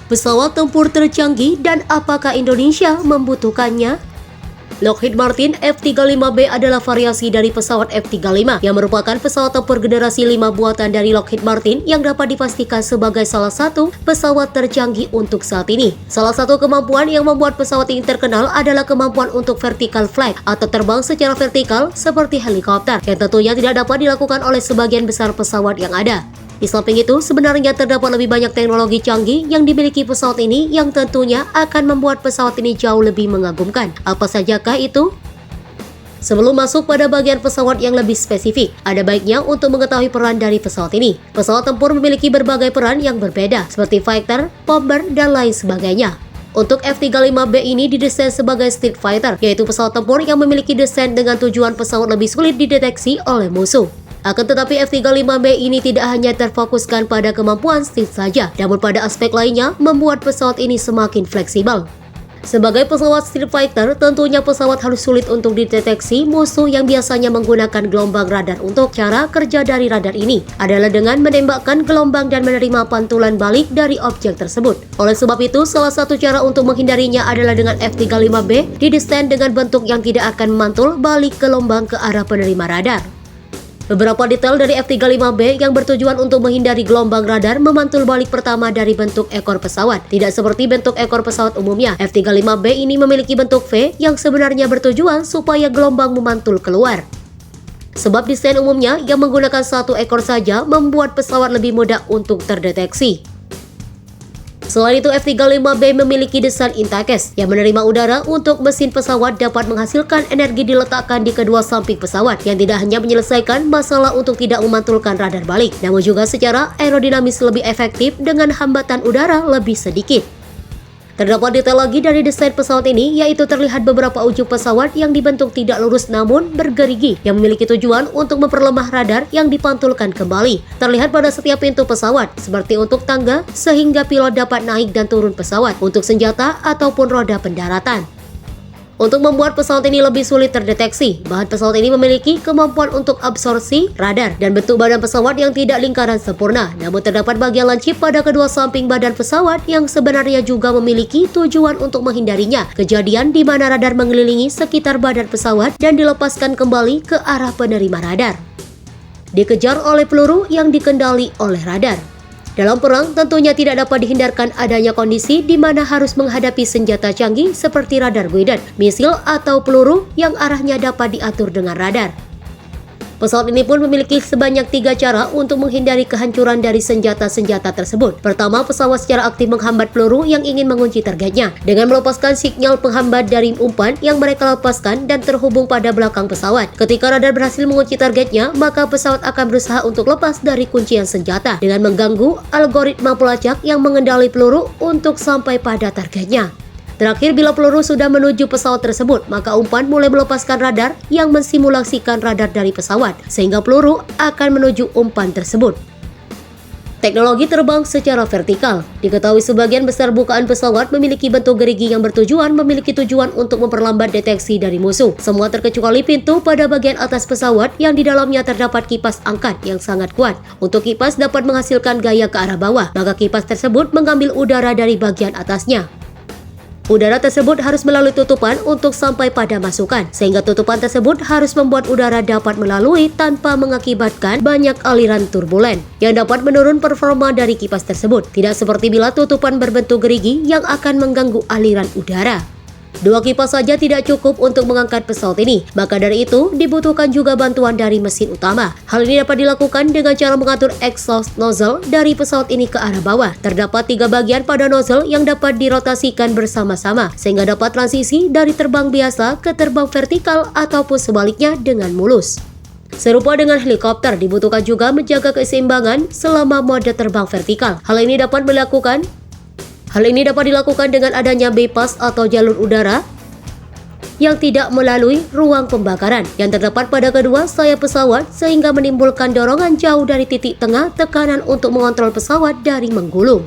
Pesawat tempur tercanggih dan apakah Indonesia membutuhkannya? Lockheed Martin F-35B adalah variasi dari pesawat F-35 yang merupakan pesawat tempur generasi 5 buatan dari Lockheed Martin yang dapat dipastikan sebagai salah satu pesawat tercanggih untuk saat ini. Salah satu kemampuan yang membuat pesawat ini terkenal adalah kemampuan untuk vertical flight atau terbang secara vertikal seperti helikopter yang tentunya tidak dapat dilakukan oleh sebagian besar pesawat yang ada. Di samping itu, sebenarnya terdapat lebih banyak teknologi canggih yang dimiliki pesawat ini yang tentunya akan membuat pesawat ini jauh lebih mengagumkan. Apa sajakah itu? Sebelum masuk pada bagian pesawat yang lebih spesifik, ada baiknya untuk mengetahui peran dari pesawat ini. Pesawat tempur memiliki berbagai peran yang berbeda, seperti fighter, bomber, dan lain sebagainya. Untuk F-35B ini didesain sebagai street fighter, yaitu pesawat tempur yang memiliki desain dengan tujuan pesawat lebih sulit dideteksi oleh musuh. Akan tetapi F-35B ini tidak hanya terfokuskan pada kemampuan street saja, namun pada aspek lainnya membuat pesawat ini semakin fleksibel. Sebagai pesawat street fighter, tentunya pesawat harus sulit untuk dideteksi musuh yang biasanya menggunakan gelombang radar. Untuk cara kerja dari radar ini adalah dengan menembakkan gelombang dan menerima pantulan balik dari objek tersebut. Oleh sebab itu, salah satu cara untuk menghindarinya adalah dengan F-35B didesain dengan bentuk yang tidak akan memantul balik gelombang ke arah penerima radar. Beberapa detail dari F-35B yang bertujuan untuk menghindari gelombang radar memantul balik pertama dari bentuk ekor pesawat. Tidak seperti bentuk ekor pesawat umumnya, F-35B ini memiliki bentuk V yang sebenarnya bertujuan supaya gelombang memantul keluar. Sebab desain umumnya yang menggunakan satu ekor saja membuat pesawat lebih mudah untuk terdeteksi. Selain itu, F-35B memiliki desain intakes yang menerima udara untuk mesin pesawat dapat menghasilkan energi diletakkan di kedua samping pesawat yang tidak hanya menyelesaikan masalah untuk tidak memantulkan radar balik, namun juga secara aerodinamis lebih efektif dengan hambatan udara lebih sedikit. Terdapat detail lagi dari desain pesawat ini, yaitu terlihat beberapa ujung pesawat yang dibentuk tidak lurus namun bergerigi yang memiliki tujuan untuk memperlemah radar yang dipantulkan kembali. Terlihat pada setiap pintu pesawat, seperti untuk tangga sehingga pilot dapat naik dan turun pesawat, untuk senjata ataupun roda pendaratan. Untuk membuat pesawat ini lebih sulit terdeteksi, bahan pesawat ini memiliki kemampuan untuk absorpsi radar dan bentuk badan pesawat yang tidak lingkaran sempurna. Namun terdapat bagian lancip pada kedua samping badan pesawat yang sebenarnya juga memiliki tujuan untuk menghindarinya. Kejadian di mana radar mengelilingi sekitar badan pesawat dan dilepaskan kembali ke arah penerima radar. Dikejar oleh peluru yang dikendali oleh radar. Dalam perang, tentunya tidak dapat dihindarkan adanya kondisi di mana harus menghadapi senjata canggih seperti radar guided, misil, atau peluru yang arahnya dapat diatur dengan radar. Pesawat ini pun memiliki sebanyak 3 cara untuk menghindari kehancuran dari senjata-senjata tersebut. Pertama, pesawat secara aktif menghambat peluru yang ingin mengunci targetnya dengan melepaskan sinyal penghambat dari umpan yang mereka lepaskan dan terhubung pada belakang pesawat. Ketika radar berhasil mengunci targetnya, maka pesawat akan berusaha untuk lepas dari kuncian senjata dengan mengganggu algoritma pelacak yang mengendali peluru untuk sampai pada targetnya. Terakhir, bila peluru sudah menuju pesawat tersebut, maka umpan mulai melepaskan radar yang mensimulasikan radar dari pesawat, sehingga peluru akan menuju umpan tersebut. Teknologi terbang secara vertikal. Diketahui sebagian besar bukaan pesawat memiliki bentuk gerigi yang memiliki tujuan untuk memperlambat deteksi dari musuh. Semua terkecuali pintu pada bagian atas pesawat yang di dalamnya terdapat kipas angkat yang sangat kuat. Untuk kipas dapat menghasilkan gaya ke arah bawah, maka kipas tersebut mengambil udara dari bagian atasnya. Udara tersebut harus melalui tutupan untuk sampai pada masukan, sehingga tutupan tersebut harus membuat udara dapat melalui tanpa mengakibatkan banyak aliran turbulen yang dapat menurun performa dari kipas tersebut. Tidak seperti bila tutupan berbentuk gerigi yang akan mengganggu aliran udara. 2 kipas saja tidak cukup untuk mengangkat pesawat ini, maka dari itu dibutuhkan juga bantuan dari mesin utama. Hal ini dapat dilakukan dengan cara mengatur exhaust nozzle dari pesawat ini ke arah bawah. Terdapat 3 bagian pada nozzle yang dapat dirotasikan bersama-sama, sehingga dapat transisi dari terbang biasa ke terbang vertikal ataupun sebaliknya dengan mulus. Serupa dengan helikopter, dibutuhkan juga menjaga keseimbangan selama mode terbang vertikal. Hal ini dapat dilakukan dengan adanya bypass atau jalur udara yang tidak melalui ruang pembakaran yang terdapat pada kedua sayap pesawat, sehingga menimbulkan dorongan jauh dari titik tengah tekanan untuk mengontrol pesawat dari menggulung.